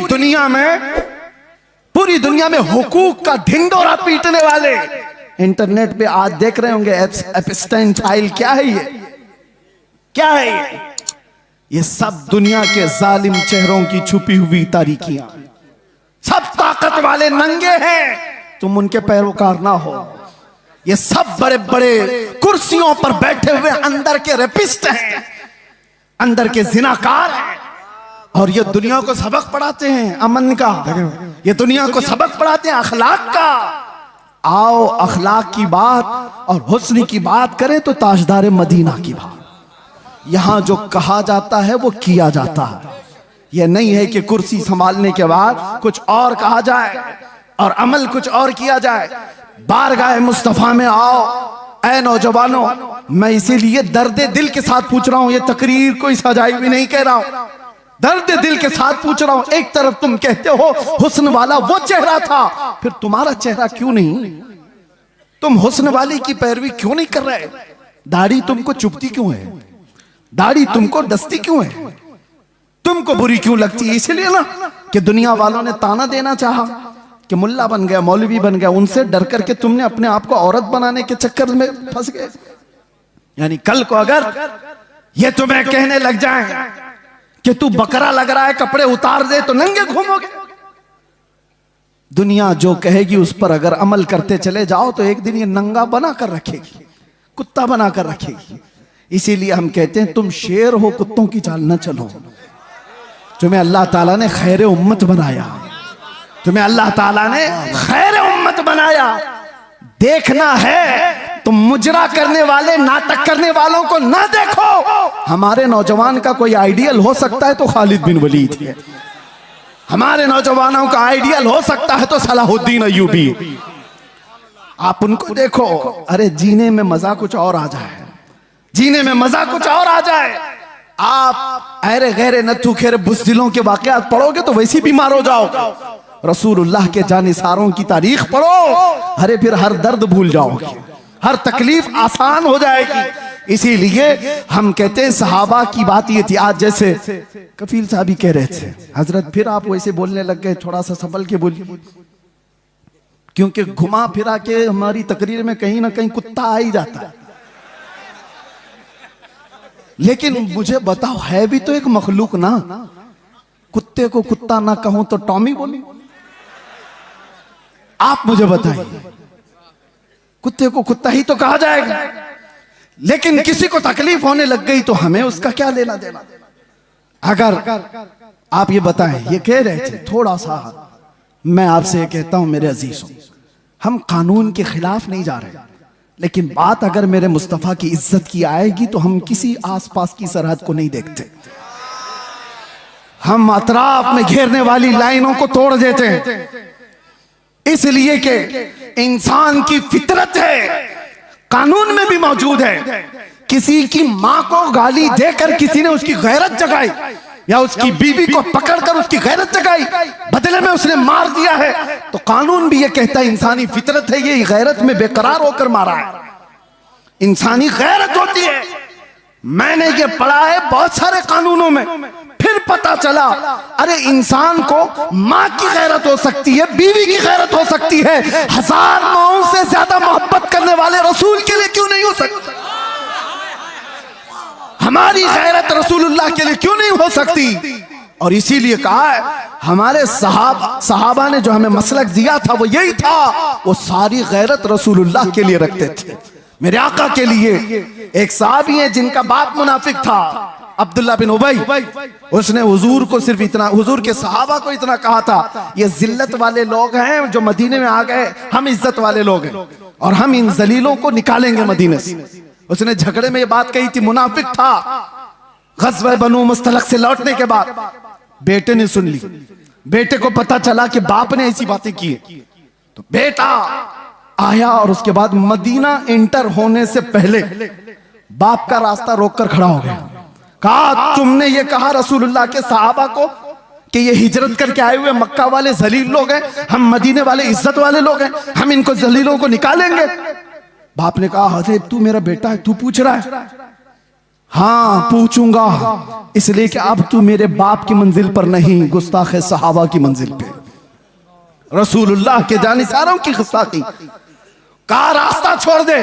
दुनिया में हुकूक का ढिंडोरा पीटने वाले इंटरनेट पे आज देख रहे होंगे एप्स्टाइन फाइल। क्या है ये, क्या है ये सब दुनिया के जालिम चेहरों की छुपी हुई तारीकियां। सब ताकत वाले नंगे हैं, तुम उनके पैरोकार ना हो। ये सब बड़े बड़े कुर्सियों पर बैठे हुए अंदर के रेपिस्ट हैं, अंदर के जिनाकार हैं, और ये दुनिया को सबक पढ़ाते हैं अमन का, ये दुनिया को सबक पढ़ाते हैं अखलाक का। आओ अखलाक की बात और हुस्न की बात करें तो ताजदार मदीना की बात, यहां जो कहा जाता है वो किया जाता है। यह नहीं है कि कुर्सी संभालने के बाद कुछ और कहा जाए और अमल कुछ और किया जाए। बारगाह मुस्तफा में आओ ऐ नौजवानों, मैं इसीलिए दर्दे दिल के साथ पूछ रहा हूं, ये तकरीर कोई सजाई भी नहीं कह रहा हूं, दर्द दिल के साथ पूछ रहा हूं। एक तरफ तुम कहते हो हुस्न वाला वो चेहरा था, फिर तुम्हारा चेहरा क्यों नहीं? तुम हुस्न वाली की पैरवी क्यों नहीं कर रहे? दाढ़ी तुमको चुभती क्यों है? दाढ़ी तुमको डसती क्यों है? तुमको बुरी क्यों लगती है? इसलिए ना कि दुनिया वालों ने ताना देना चाहा कि मुल्ला बन गया, मौलवी बन गया, उनसे डर करके तुमने अपने आप को औरत बनाने के चक्कर में फंस गए। यानी कल को अगर ये तुम्हें कहने लग जाए कि तू बकरा लग रहा है, कपड़े उतार दे, तो नंगे घूमोगे। दुनिया जो कहेगी उस पर अगर अमल करते चले जाओ तो एक दिन ये नंगा बना कर रखेगी, कुत्ता बना कर रखेगी। इसीलिए हम कहते हैं तुम शेर हो, कुत्तों की चाल न चलो। तुम्हें अल्लाह ताला ने खैर उम्मत बनाया, तुम्हें अल्लाह ताला ने खैर उम्मत बनाया। देखना है तुम मुजरा करने वाले, नाटक करने वालों को ना देखो। हमारे नौजवान का कोई आइडियल हो सकता है तो खालिद बिन वलीद है, हमारे नौजवानों का आइडियल हो सकता है तो सलाहुद्दीन अय्यूबी। आप उनको देखो, अरे जीने में मजा कुछ और आ जाए, जीने में मजा कुछ और आ जाए। आप अरे गैरे नथु खेरे बुज़दिलों के वाकयात पढ़ोगे तो वैसे बीमार हो जाओगे। रसूलुल्लाह के जानिसारों की तारीख पढ़ो, अरे फिर हर दर्द भूल जाओगे, हर तकलीफ आसान हो जाएगी। इसीलिए हम कहते हैं सहाबा की बात ये थी। आज जैसे कफील साहब ही कह रहे थे, हजरत फिर आप वैसे बोलने लग गए, थोड़ा सा संभल के बोलिए, क्योंकि घुमा फिरा के हमारी तकरीर में कहीं ना कहीं कुत्ता आ ही जाता है। लेकिन मुझे बताओ, है भी तो एक मखलूक ना। कुत्ते को कुत्ता ना कहूं तो टॉमी बोलूं? आप मुझे बताइए, कुत्ते को कुत्ता ही तो कहा जाएगा। लेकिन किसी को तकलीफ होने लग गई तो हमें उसका क्या लेना देना? अगर आप ये बताएं, ये कह रहे थे थोड़ा सा, मैं आपसे ये कहता हूं मेरे अजीजों, हम कानून के खिलाफ नहीं जा रहे, लेकिन बात अगर मेरे मुस्तफा की इज्जत की आएगी तो हम किसी आसपास की सरहद को नहीं देखते। हम अतराफ में घेरने वाली लाइनों को तोड़ देते हैं, इसलिए कि इंसान की फितरत है, कानून में भी मौजूद है। किसी की मां को गाली देकर किसी ने उसकी गैरत जगाई, या उसकी बीवी को पकड़कर उसकी गैरत जगाई, बदले में उसने मार दिया है, तो कानून भी ये कहता है इंसानी फितरत है, ये गैरत में बेकरार होकर मारा है, इंसानी गैरत होती है। मैंने ये पढ़ा है बहुत सारे कानूनों में, फिर पता चला अरे इंसान को मां की गैरत हो सकती है, बीवी की गैरत हो सकती है, 1000 माओं से ज्यादा मोहब्बत करने वाले रसूल के लिए क्यों नहीं हो सकती? हमारी गैरत रसूलुल्लाह के लिए क्यों नहीं हो सकती? और इसीलिए कहा है हमारे सहाबा ने जो हमें मसलक दिया था वो यही था, वो सारी गैरत रसूलुल्लाह के लिए रखते थे, मेरे आका के लिए। एक सहाबी है जिनका बाप मुनाफिक था, अब्दुल्ला बिन उबई, उसने हुजूर को सिर्फ इतना, हुजूर के सहाबा को इतना कहा था, ये जिल्लत वाले लोग हैं जो मदीने में आ गए, हम इज्जत वाले लोग हैं और हम इन जलीलों को निकालेंगे मदीने से। उसने झगड़े में ये बात कही थी, मुनाफिक था। ग़ज़वा बनु मुस्तलक से लौटने के बाद बेटे ने सुन ली, बेटे को पता चला कि बाप ने ऐसी बातें की, तो बेटा आया और उसके बाद मदीना एंटर होने से पहले बाप का रास्ता रोककर खड़ा हो गया। कहा तुमने ये कहा रसूलुल्लाह के सहाबा को कि ये हिजरत करके आए हुए मक्का वाले जलील लोग हैं, हम मदीने वाले इज्जत वाले लोग हैं, हम इनको जलीलों को निकालेंगे। बाप ने कहा अरे तू मेरा बेटा है, तू पूछ रहा है? हाँ पूछूंगा, इसलिए कि अब तू मेरे बाप की मंजिल पर नहीं, गुस्ताखे सहाबा की मंजिल पे, रसूलुल्लाह के जानिसारों की गुस्ताखी। कहा रास्ता छोड़ दे।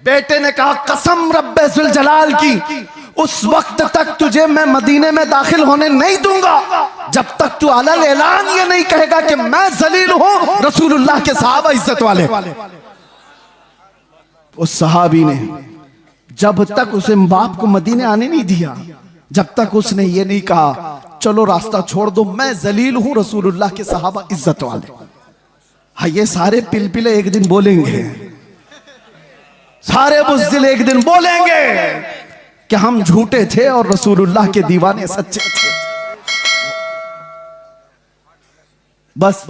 बेटे ने कहा कसम रब्बे जुल जलाल की, उस वक्त तक तुझे मैं मदीने में दाखिल होने नहीं दूंगा जब तक तू अलल ऐलान ये नहीं कहेगा कि मैं जलील हूं, रसूलुल्लाह के सहाबा इज्जत वाले। उस सहाबी ने जब तक उसे बाप को मदीने आने नहीं दिया, जब तक उसने ये नहीं कहा चलो रास्ता छोड़ दो, मैं जलील हूं, रसूलुल्लाह के सहाबा इज्जत वाले। हाँ ये सारे पिलपिले एक दिन बोलेंगे, सारे बुज़दिल एक दिन बोलेंगे कि हम झूठे थे और रसूलुल्लाह के दीवाने सच्चे थे। बस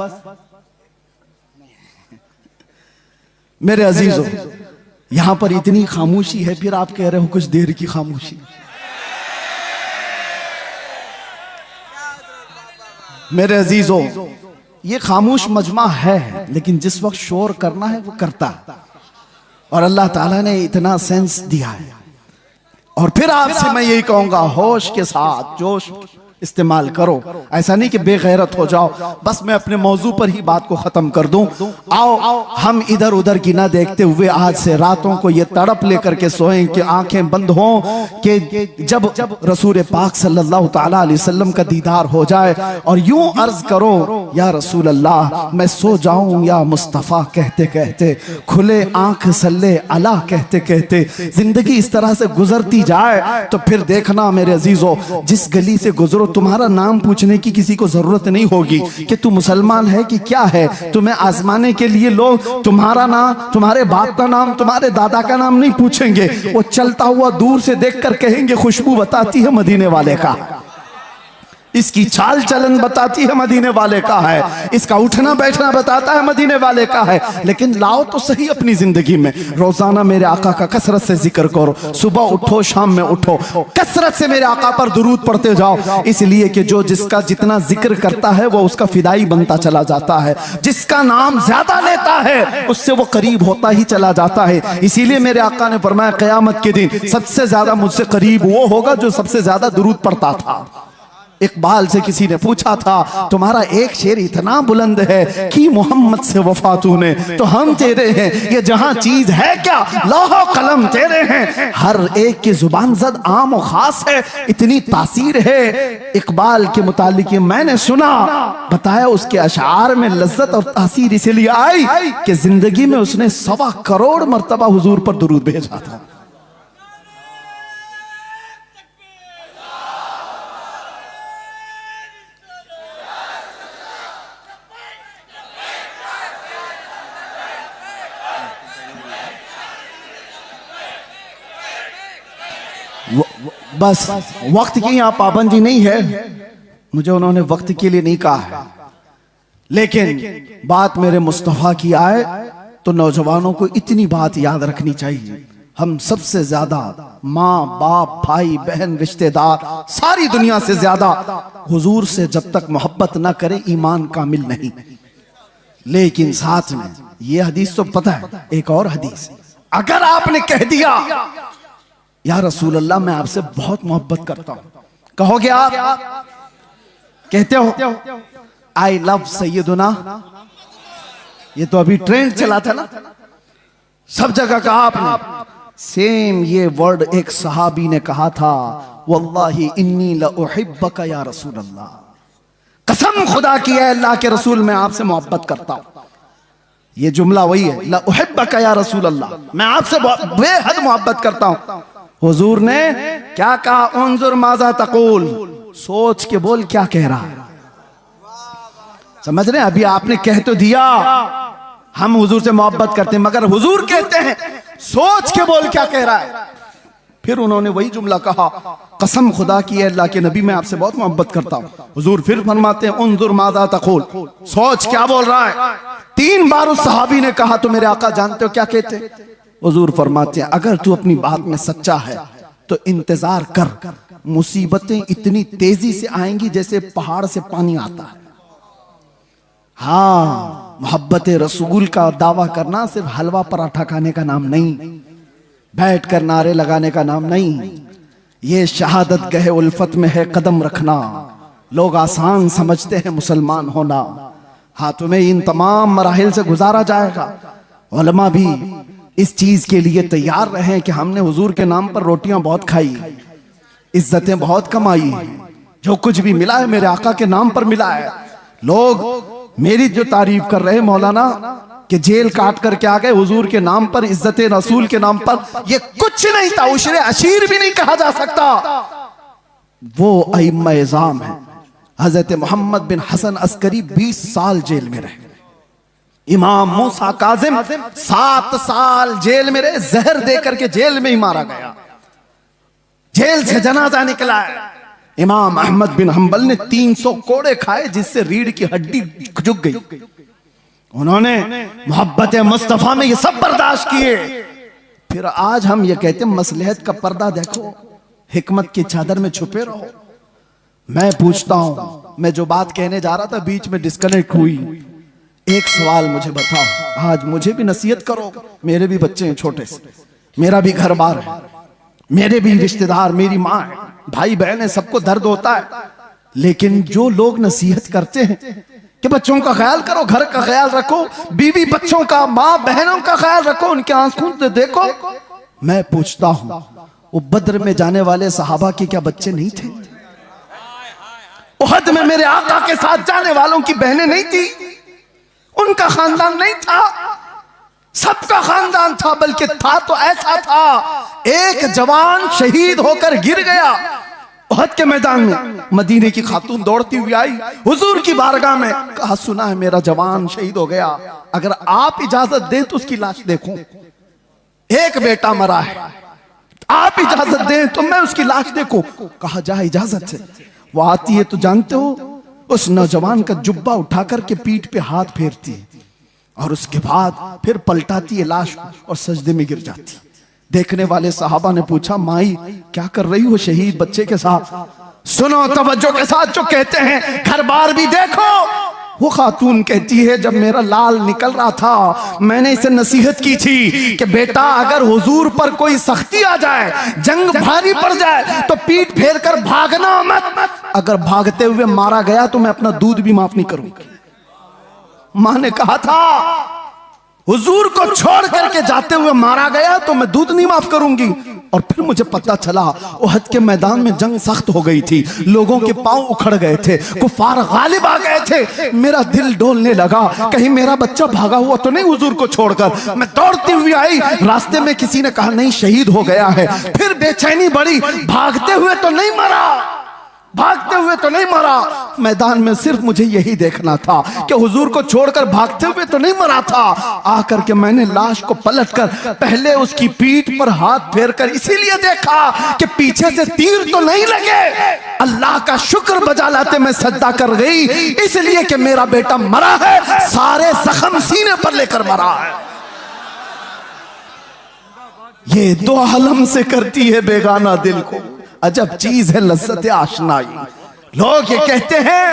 मेरे अजीजों, यहां पर इतनी खामोशी है, फिर आप कह रहे हो कुछ देर की खामोशी। मेरे अजीजों, ये खामोश मजमा है, लेकिन जिस वक्त शोर करना है वो करता है, और अल्लाह ताला ने इतना सेंस दिया है। और फिर आपसे मैं यही कहूंगा, होश के साथ जोश इस्तेमाल करो। ऐसा नहीं कि बेगैरत हो जाओ। बस मैं अपने मौजू पर ही बात को खत्म कर दूं। आओ हम इधर उधर की ना देखते हुए आज से रातों को ये तड़प लेकर के सोएं कि आंखें बंद हों कि जब रसूल पाक सल्लल्लाहु ताला अलैहि वसल्लम का दीदार हो जाए, और यूं अर्ज करो, या रसूल अल्लाह मैं सो जाऊं या मुस्तफ़ा कहते कहते, खुले आंख सल्ले अला कहते कहते जिंदगी इस तरह से गुजरती जाए, तो फिर देखना मेरे अजीजों, जिस गली से गुजरो तुम्हारा नाम पूछने की किसी को जरूरत नहीं होगी कि तू मुसलमान है कि क्या है। तुम्हें आजमाने के लिए लोग तुम्हारा नाम, तुम्हारे बाप का नाम, तुम्हारे दादा का नाम नहीं पूछेंगे। वो चलता हुआ दूर से देखकर कहेंगे खुशबू बताती है मदीने वाले का, इसकी चाल चलन बताती है मदीने वाले का है, इसका उठना बैठना बताता है मदीने वाले का है। लेकिन लाओ तो सही अपनी जिंदगी में रोजाना मेरे आका का कसरत से जिक्र करो। सुबह उठो, शाम में उठो, कसरत से मेरे आका पर दुरूद पढ़ते जाओ। इसलिए कि जो जिसका जितना जिक्र करता है वो उसका फिदाई बनता चला जाता है, जिसका नाम ज्यादा लेता है उससे वो करीब होता ही चला जाता है। इसीलिए मेरे आका ने फरमाया, क़यामत के दिन सबसे ज्यादा मुझसे करीब वो होगा जो सबसे ज्यादा दुरूद पढ़ता था। इकबाल से किसी ने पूछा था, तुम्हारा एक शेर इतना बुलंद है कि मोहम्मद से वफा तूने, तो हम तेरे हैं, ये जहां चीज है क्या लौह कलम तेरे हैं। हर एक की जुबान जद आम और खास है, इतनी तासीर है इकबाल के मुतालिक मैंने सुना। बताया उसके अशार में लज्जत और तासीर इसलिए आई कि जिंदगी में उसने 1.25 करोड़ मर्तबा हुजूर पर दुरूद भेजा था। बस वक्त की यहाँ पाबंदी नहीं है, मुझे उन्होंने वक्त के लिए नहीं कहा है, लेकिन बात मेरे मुस्तफा की आए तो नौजवानों को इतनी बात याद रखनी चाहिए। हम सबसे ज्यादा माँ बाप भाई बहन रिश्तेदार सारी दुनिया से ज्यादा हुजूर से जब तक मोहब्बत ना करें ईमान कामिल नहीं। लेकिन साथ में ये हदीस तो पता है, एक और हदीस, अगर आपने कह दिया या रसूल अल्लाह मैं आपसे बहुत मोहब्बत करता हूं, कहोगे आप, कहते हो आई लव सैयदुना, ये तो अभी ट्रेंड चला था ना, सब जगह कहा आपने। सेम ये वर्ड एक सहाबी ने कहा था, वल्लाही इन्नी लउहिब्बका या रसूल अल्लाह, कसम खुदा की है अल्लाह के रसूल मैं आपसे मोहब्बत करता हूं। ये जुमला वही है, लउहिब्बका या रसूल अल्लाह, मैं आपसे बेहद मोहब्बत करता हूं। हुजूर ने क्या कहा, उन्जुर माजा तकूल, सोच के बोल क्या कह रहा है। समझ रहे हैं, अभी आपने कह तो दिया हम हुजूर से मोहब्बत करते हैं, मगर हुजूर कहते हैं सोच के बोल क्या कह रहा है। फिर उन्होंने वही जुमला कहा, कसम खुदा की है अल्लाह के नबी मैं आपसे बहुत मोहब्बत करता हूं। हुजूर फिर फरमाते हैं उन्जुर माजा तकूल, सोच क्या बोल रहा है। 3 बार उस सहाबी ने कहा तो मेरे आका जानते हो क्या कहते, हुजूर फरमाते हैं अगर तू अपनी बात में सच्चा है तो इंतजार कर, मुसीबतें इतनी तेजी से आएंगी जैसे पहाड़ से पानी आता है। हाँ, मोहब्बत रसूल का दावा करना सिर्फ हलवा पराठा खाने का नाम नहीं, बैठ कर नारे लगाने का नाम नहीं, ये शहादत गहे उल्फत में है कदम रखना। लोग आसान समझते हैं मुसलमान होना, हाँ तुम्हें इन तमाम मराहिल से गुजारा जाएगा। उलमा भी इस चीज के लिए तैयार रहे कि हमने हुजूर के नाम पर रोटियां बहुत खाई, इज्जतें बहुत कमाई, जो कुछ भी मिला है मेरे आका के नाम पर मिला है। लोग मेरी जो तारीफ कर रहे मौलाना कि जेल काट करके आ गए हुजूर के नाम पर, इज्जत रसूल के नाम पर, ये कुछ नहीं था, उशरे अशीर भी नहीं कहा जा सकता। वो अइम्मा इज़ाम है। हजरत मोहम्मद बिन हसन अस्करी 20 साल जेल में रहे, इमाम मूसा काजिम 7 साल जेल में रहे, जहर दे करके जेल में ही मारा गया। जेल से जनाजा निकला है। इमाम अहमद बिन हंबल ने 300 कोड़े खाए जिससे रीढ़ की हड्डी झुक गई। उन्होंने मोहब्बत मुस्तफा में ये सब बर्दाश्त किए। फिर आज हम ये कहते हैं मसलहत का पर्दा देखो, हिकमत की चादर में छुपे रहो। मैं पूछता हूं, मैं जो बात कहने जा रहा था बीच में डिस्कनेक्ट हुई। एक सवाल मुझे बताओ, आज मुझे भी नसीहत करो, मेरे भी बच्चे हैं छोटे से, मेरा भी घर बार है, मेरे भी रिश्तेदार, मेरी माँ है, भाई बहन है, सबको दर्द होता है। लेकिन जो लोग नसीहत करते हैं कि बच्चों का ख्याल करो, घर का ख्याल रखो, बीवी बच्चों का, माँ बहनों का ख्याल रखो, उनके आंसू से देखो, मैं पूछता हूं वो बद्र में जाने वाले सहाबा के क्या बच्चे नहीं थे? उहद में मेरे आका के साथ जाने वालों की बहनें नहीं थी? उनका खानदान नहीं था? सबका खानदान था, बल्कि था तो ऐसा था, एक जवान शहीद होकर गिर गया उहद के मैदान में। मदीने की खातून दौड़ती हुई आई हुजूर की बारगाह में, कहा सुना है मेरा जवान शहीद हो गया, अगर आप इजाजत दें तो उसकी लाश देखूं। एक बेटा मरा है, आप इजाजत दें तो मैं उसकी लाश देखूं। कहा जा इजाजत से। वो आती है तो जानते हो, उस नौजवान का जुब्बा उठा करके पीठ पे हाथ फेरती है और उसके बाद फिर पलटाती है लाश और सजदे में गिर जाती। देखने वाले सहाबा ने पूछा, माई क्या कर रही हो शहीद बच्चे के साथ? सुनो तवज्जो के साथ जो कहते हैं, घर बार भी देखो। वो खातून कहती है, जब मेरा लाल निकल रहा था मैंने इसे नसीहत की थी कि बेटा अगर हुजूर पर कोई सख्ती आ जाए, जंग भारी पड़ जाए तो पीठ फेर कर भागना मत, अगर भागते हुए मारा गया तो मैं अपना दूध भी माफ नहीं करूंगी। मां ने कहा था हुजूर को छोड़ करके जाते हुए मारा गया तो मैं दूध नहीं माफ करूंगी। और फिर मुझे पता चला उहद के मैदान में जंग सख्त हो गई थी, लोगों के पांव उखड़ गए थे, कुफार गालिब आ गए थे। मेरा दिल डोलने लगा, कहीं मेरा बच्चा भागा हुआ तो नहीं हुजूर को छोड़कर। मैं दौड़ती हुई आई, रास्ते में किसी ने कहा नहीं शहीद हो गया है। फिर बेचैनी बढ़ी, भागते हुए तो नहीं मरा, भागते हुए तो नहीं मरा। मैदान में सिर्फ मुझे यही देखना था कि हुजूर को छोड़कर भागते हुए तो नहीं मरा था। आकर के मैंने लाश को पलटकर पहले उसकी पीठ पर हाथ फेरकर इसीलिए देखा कि पीछे से तीर तो नहीं लगे। अल्लाह का शुक्र बजा लाते मैं सजदा कर गई, इसलिए कि मेरा बेटा मरा है, सारे जख्म सीने पर लेकर मरा है। ये दो आलम से करती है बेगाना दिल को, अजब चीज है लज्जत आशनाई। लोग ये कहते हैं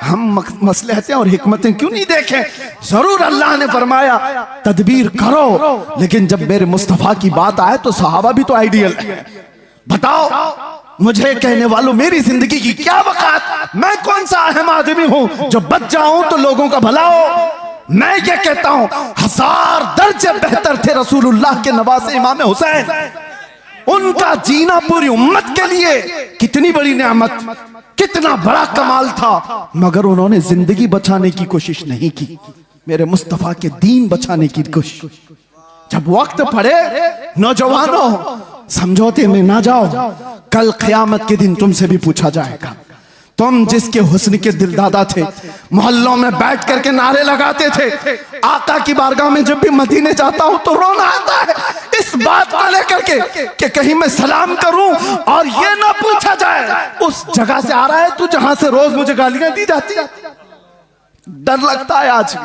हम मसलहतें और हिकमतें क्यों नहीं देखें? जरूर अल्लाह ने फरमाया तदबीर करो, लेकिन जब मेरे मुस्तफा की बात आए तो सहाबा भी तो आइडियल है। बताओ मुझे कहने वालों, मेरी जिंदगी की क्या वकात? मैं कौन सा अहम आदमी हूं जो बच जाऊं तो लोगों का भला हो? मैं ये कहता हूं 1000 दर्जे बेहतर थे रसूलुल्लाह के नवासे इमाम हुसैन। उनका जीना पूरी उम्मत के लिए कितनी बड़ी नेमत, कितना बड़ा कमाल था, मगर उन्होंने जिंदगी बचाने की कोशिश नहीं की, मेरे मुस्तफा के दीन बचाने की कोशिश। जब वक्त पड़े नौजवानों समझौते में ना जाओ, कल क़यामत के दिन तुमसे भी पूछा जाएगा। तुम जिसके हुस्न के दिलदादा थे, मोहल्लों में बैठ करके नारे लगाते थे, आका की बारगाह में जब भी मदीने जाता हूं तो रोना आता है इस बात को लेकर के कि कहीं मैं सलाम करूं और ये ना पूछा जाए उस जगह से आ रहा है तू जहां से रोज मुझे गालियां दी जाती। डर लगता है आज,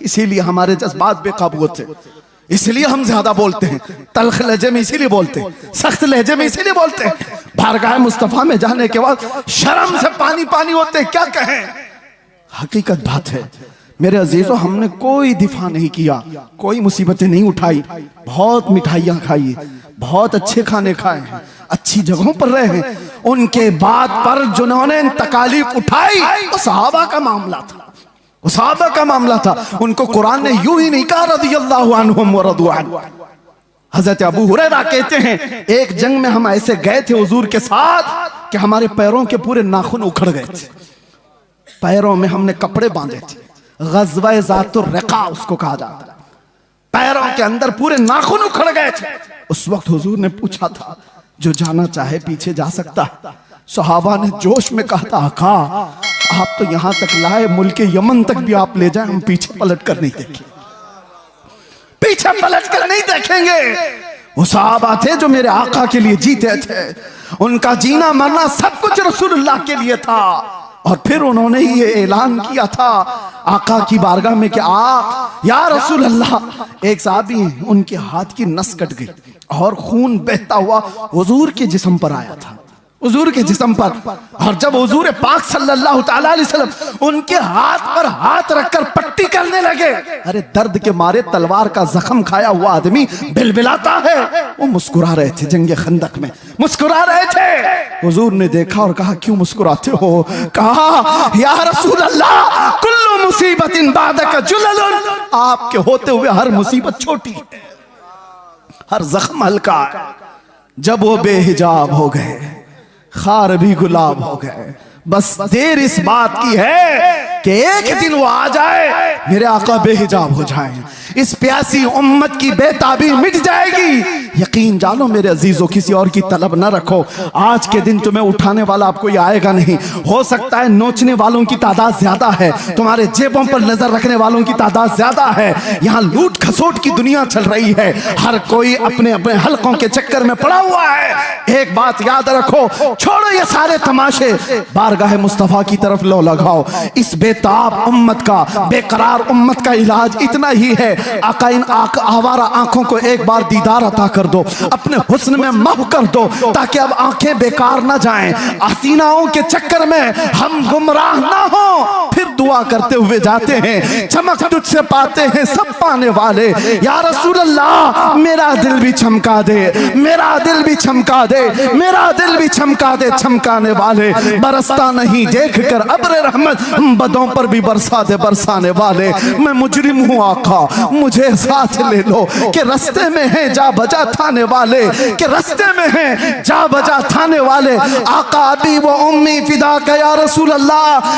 इसीलिए हमारे जज्बात बेकाबू होते, इसलिए हम ज्यादा बोलते हैं, तल्ख लहजे में इसीलिए बोलते हैं, सख्त लहजे में इसीलिए बोलते हैं। बारगाह मुस्तफा में जाने के बाद शर्म से पानी पानी होते हैं, क्या कहें। हकीकत बात है मेरे अजीजों, हमने कोई दिफा नहीं किया, कोई मुसीबतें नहीं उठाई, बहुत मिठाइयां खाई, बहुत अच्छे खाने खाए हैं, अच्छी जगहों पर रहे हैं। उनके बाद पर जिन्होंने तकालीफ उठाई वो सहाबा का मामला था, सहाबा का मामला था। उनको कुरान ने यूं ही नहीं कहा रज़ियल्लाहु अन्हुम व रज़ू अन्हु। हजरत अबू हुरैरा कहते हैं एक जंग में हम ऐसे गए थे हुजूर के साथ कि हमारे पैरों के पूरे नाखून उखड़ गए थे, पैरों में हमने कपड़े बांधे थे, ग़ज़वा ज़ातुर रिक़ा उसको कहा जाता है, पैरों के अंदर पूरे नाखून उखड़ गए थे। उस वक्त हुजूर ने पूछा था जो जाना चाहे पीछे जा सकता है। सहाबा ने जोश में कहा था आका आप तो यहां तक लाए, मुल्क यमन तक भी आप ले जाए, हम पीछे पलट कर नहीं देखेंगे, पीछे पलट कर नहीं देखेंगे। वो सहाबा थे जो मेरे आका के लिए जीते थे। उनका जीना मरना सब कुछ रसूलुल्लाह के लिए था। और फिर उन्होंने ये ऐलान किया था आका की बारगाह में कि आप या रसूल अल्लाह, एक साहबी हैं, उनके हाथ की नस कट गई और खून बहता हुआ हुजूर के जिस्म पर आया था, हुजूर के जिस्म पर। और जब हुजूर पाक सल्लल्लाहु अलैहि वसल्लम उनके हाथ पर हाथ रखकर पट्टी करने लगे, अरे दर्द के मारे तलवार का जख्म खाया हुआ आदमी बिलबिलाता है, वो मुस्कुरा रहे थे। जंगे खंदक में मुस्कुरा रहे थे। हुजूर ने देखा और कहा क्यों मुस्कुराते हो? कहा या रसूल अल्लाह, कुल्लु मुसीबतिन बादक जुललुन, आपके होते हुए हर मुसीबत छोटी है, हर जख्म हल्का है। जब वो बेहिजाब हो गए, खार भी गुलाब हो गए, बस देर इस बात की है कि एक दिन वो आ जाए, मेरे आका बेहिजाब हो जाए, इस प्यासी उम्मत की बेताबी मिट जाएगी। यकीन जानो मेरे अजीजों, किसी और की तलब न रखो। आज के दिन तुम्हें उठाने वाला आपको ये आएगा नहीं। हो सकता है नोचने वालों की तादाद ज्यादा है, तुम्हारे जेबों पर नजर रखने वालों की तादाद ज्यादा है। यहाँ लूट खसोट की दुनिया चल रही है, हर कोई अपने अपने हलकों के चक्कर में पड़ा हुआ है। एक बात याद रखो, छोड़ो ये सारे तमाशे, बारगाह मुस्तफा की तरफ लो लगाओ। इस बेताब उम्मत का, बेकरार उम्मत का इलाज इतना ही है, आका इन आवारा आंखों को एक बार दीदार अता कर दो, अपने हुस्न में महव कर दो, ताकि अब आंखें बेकार ना जाएं, हसीनाओं के चक्कर में हम गुमराह ना हो। फिर दुआ करते हुए जाते हैं, चमक तुझसे पाते हैं सब पाने वाले। या रसूल अल्लाह, मेरा दिल भी चमका दे, मेरा दिल भी चमका दे, मेरा दिल भी चमका दे। चमकाने वाले बरसता नहीं देख कर अब्र रहमत, बदों पर भी बरसा दे बरसाने वाले। मैं मुजरिम हूँ आका, मुझे साथ ले लो, कि रास्ते में है जा बजा थाने वाले, कि रास्ते में है जा बजा थाने वाले। आका अबी व उम्मी फिदा का या रसूल अल्लाह।